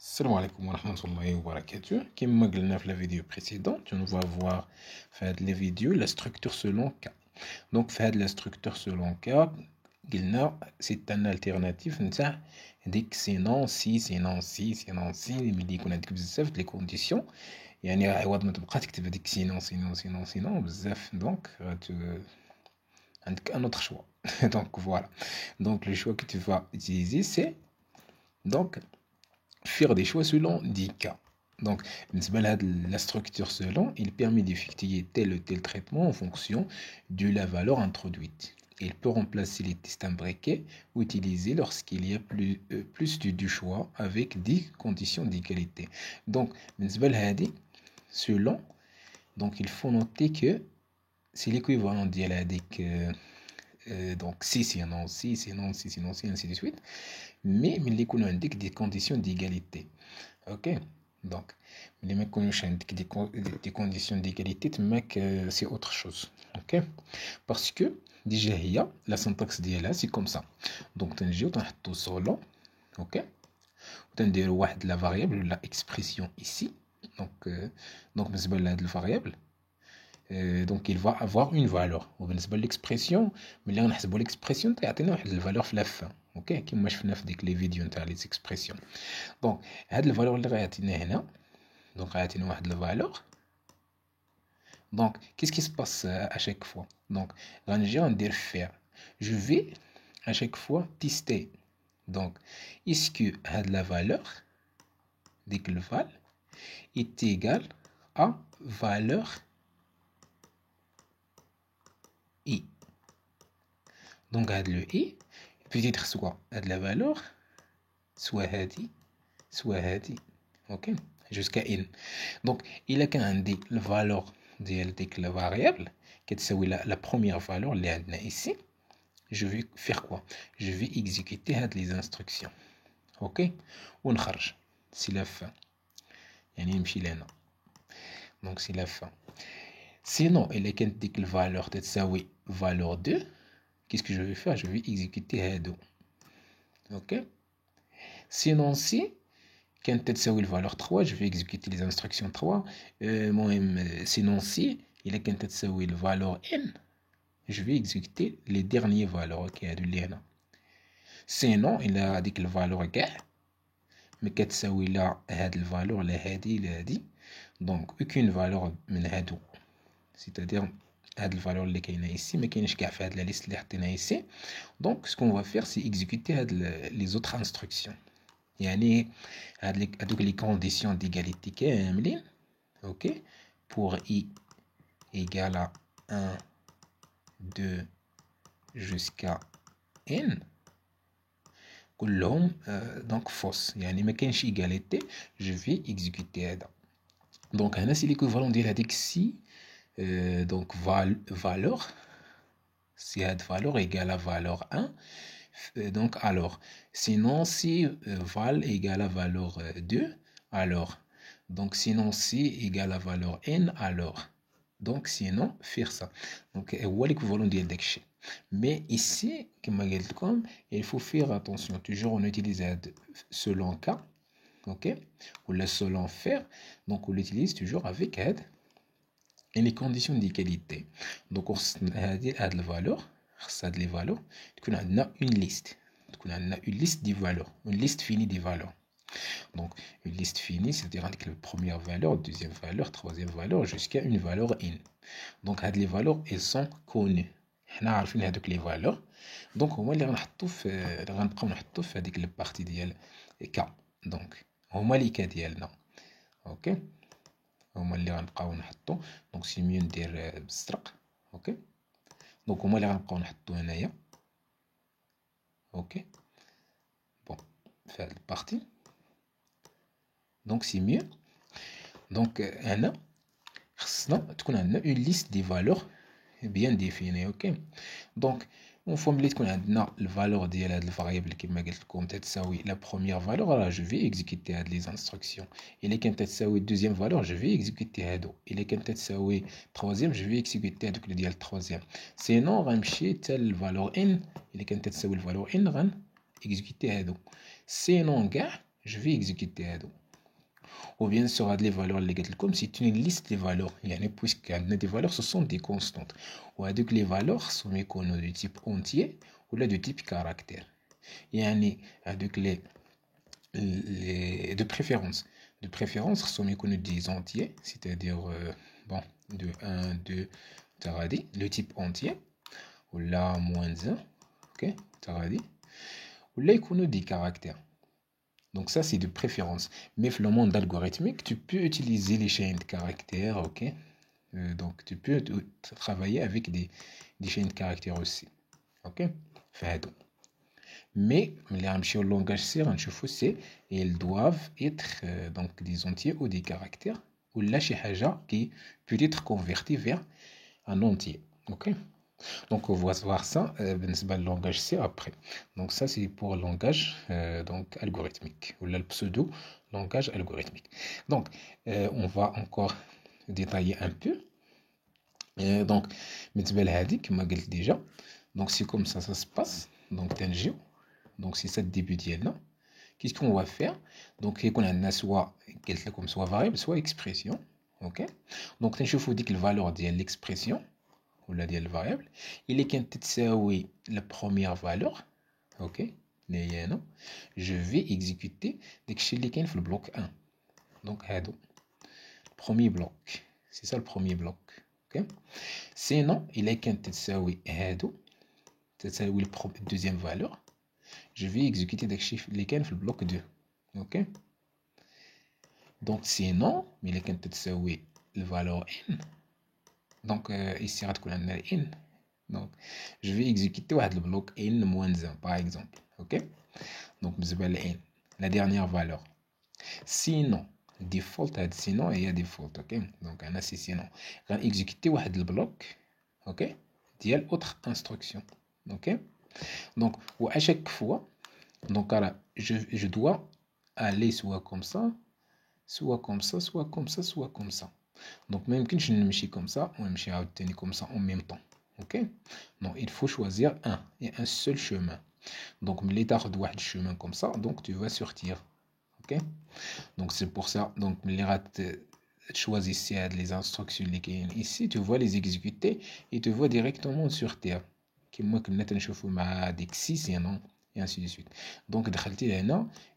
Salam alaikum wa rahmatullahi wa barakatuh. Comme on a dit dans la vidéo précédente, on va voir faire les vidéos la structure selon cas. Donc faire la structure selon cas, c'est une alternative. Dès que c'est non, si, c'est non, si, c'est non, si, mais dès qu'on a dit les conditions, يعني عوض ما تبقى تكتب هذيك سينون سينون سينون سينون بزاف دونك عندك un autre choix. Donc voilà. Donc le choix que tu vas utiliser c'est donc faire des choix selon 10 cas. Donc, la structure selon, il permet d'effectuer tel ou tel traitement en fonction de la valeur introduite. Il peut remplacer les tests imbriqués ou utiliser lorsqu'il y a plus du choix avec 10 conditions d'égalité. Donc, selon, donc il faut noter que c'est l'équivalent dialectique. Donc, si, c'est non, si, c'est non, si, c'est non, si, ainsi de suite. Mais les qu'on indique des conditions d'égalité. Ok? Donc, les mecs qu'on indique des conditions d'égalité, c'est autre chose. Ok? Parce que, déjà, il y a la syntaxe d'ILA, c'est comme ça. Donc, on a tout selon. Ok? On a la variable, la expression ici. Donc, la variable. Donc il va avoir une valeur وبالنسبه للاكسبريسيون ملي غنحسبوا الاكسبريسيون تعطينا واحد الفالور في لافا اوكي كما شفنا في ديك لي فيديو نتاع لي اكسبريسيون دونك هاد الفالور اللي غيعطينا هنا دونك غيعطينا واحد الفالور دونك qu'est-ce qui se passe à chaque fois donc غنجي غندير faire je vais à chaque fois tester donc est-ce que هاد la valeur ديك الفال est égal à valeur i. Donc, le i peut être soit la valeur, soit hadi, soit hadi. Ok? Jusqu'à n. Donc, il a qu'un dit la valeur de la variable, qui est la première valeur, ici. Je vais faire quoi? Je vais exécuter les instructions. Ok? On charge. C'est la fin. Donc, c'est la fin. Sinon, il a qu'un dit la valeur de valeur 2. Qu'est-ce que je vais faire? Je vais exécuter Hado. Ok? Sinon, si, quand tu as la valeur 3, je vais exécuter les instructions 3. Sinon, si, il est quand tu as la valeur n, je vais exécuter les dernières valeurs. Ok? Sinon, il a dit que la valeur G, mais quand tu as la valeur, la hadi, donc aucune valeur من Hado. C'est-à-dire, هاد الفالور اللي كاينه ici ما كاينش كاع في هاد لا ليست اللي حطينا ici donc ce qu'on va faire c'est exécuter هاد les autres instructions يعني هادوك les conditions d'égalité كاملين ok pour i égale à 1 2 jusqu'à n كلهم donc fausse يعني ما كاينش égalité je vais exécuter هذا donc هنا c'est l'équivalent ديال هذيك si donc valeur si cette valeur égale à valeur 1 donc alors sinon si val égale à valeur 2 alors donc sinon si égale à valeur n alors donc sinon faire ça donc هو l'équivalent ديال داكشي mais ici كما قلت لكم il faut faire attention toujours on utilise selon cas ok ou le selon faire donc on l'utilise toujours avec aide et les conditions d'égalité. Donc, on a la valeur, les valeurs, on a une liste. On a une liste des valeurs, une liste finie des valeurs. Donc, une liste finie, c'est-à-dire avec la première valeur, deuxième valeur, troisième valeur, jusqu'à une valeur n. Donc, les valeurs, elles sont connues. On a les valeurs. Donc, on va les mettre dans la partie de K. Donc, on va les cas ديالنا. OK? هما اللي غنبقاو نحطو دونك سي ميو ندير بالزرق اوكي دونك هما اللي غنبقاو نحطو هنايا اوكي بون في هاد البارتي دونك سي ميو دونك هنا خصنا تكون عندنا اون ليست دي فالور بيان ديفيني اوكي دونك اون فوا ملي تكون عندنا الفالور ديال هاد الفاريابل كما قلت لكم تتساوي لا بروميير فالور راه جو في اكزيكوتي هاد لي انستركسيون الا كانت تتساوي الدوزيام فالور جو في اكزيكوتي هادو الا كانت تتساوي تروازيام جو في اكزيكوتي هادوك اللي ديال التروازيام سينون غنمشي حتى الفالور ان الا كانت تتساوي الفالور ان غن اكزيكوتي هادو سينون كاع je vais exécuter هادو. Ou bien sur les valeurs légales comme c'est une liste des valeurs يعني puisque des valeurs ce sont des constantes ou avec les valeurs sont méconnues du type entier ou là du type caractère يعني avec les de préférence sont méconnues des entiers c'est-à-dire bon de 1 2 taradi le type entier ou là -1 ok taradi ou là يكونوا des caractères. Donc ça, c'est de préférence. Mais dans le monde algorithmique, tu peux utiliser les chaînes de caractères, ok? Donc tu peux travailler avec des chaînes de caractères aussi, ok? Fado. Mais les langage C, c'est ils doivent être donc des entiers ou des caractères ou la haja qui peut être converti vers un entier, ok? Donc, on va voir ça dans le langage C après. Donc, ça, c'est pour le langage donc, algorithmique, ou le pseudo-langage algorithmique. Donc, on va encore détailler un peu. Donc, comme je l'ai déjà. Donc, c'est comme ça se passe. Donc, Tangio. Donc, c'est ça le début d'IELNA. Qu'est-ce qu'on va faire? Donc, on a soit variable, soit expression. OK? Donc, il faut dire que la valeur de l'expression ou la variable, il est quand تساوي la première valeur, ok, je vais exécuter dès que je l'ai le bloc 1. Donc, premier bloc, c'est ça le premier bloc, ok. Sinon, il est quand تساوي la deuxième valeur, je vais exécuter dès que je l'ai le bloc 2, ok. Donc, sinon, il est quand تساوي la valeur n. Donc, ici, on a n. Donc, je vais exécuter le bloc n-1, par exemple. OK? Donc, n, la dernière valeur. Sinon, default, sinon, il y a default. OK? Donc, on a sinon. On va exécuter le bloc. OK? Il y a autre instruction. OK? Donc, à chaque fois, donc, je dois aller soit comme ça, soit comme ça, soit comme ça, soit comme ça. Donc, même que je ne me suis comme ça, on me suis comme ça en même temps. Ok? Donc, il faut choisir un et un seul chemin. Donc, l'état doit être chemin comme ça, donc tu vas sortir. Ok? Donc, c'est pour ça. Donc, choisis les instructions ici, tu vas les exécuter et tu vas directement sur terre. Comme je vais sinon, et ainsi de suite. Donc,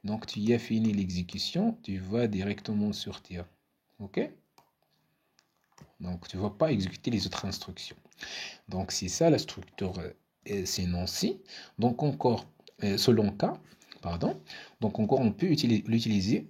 donc tu as fini l'exécution, tu vas directement sortir. Ok? Donc, tu ne vas pas exécuter les autres instructions. Donc, c'est ça la structure C-non-C. Donc, encore, selon cas, pardon, donc encore, on peut l'utiliser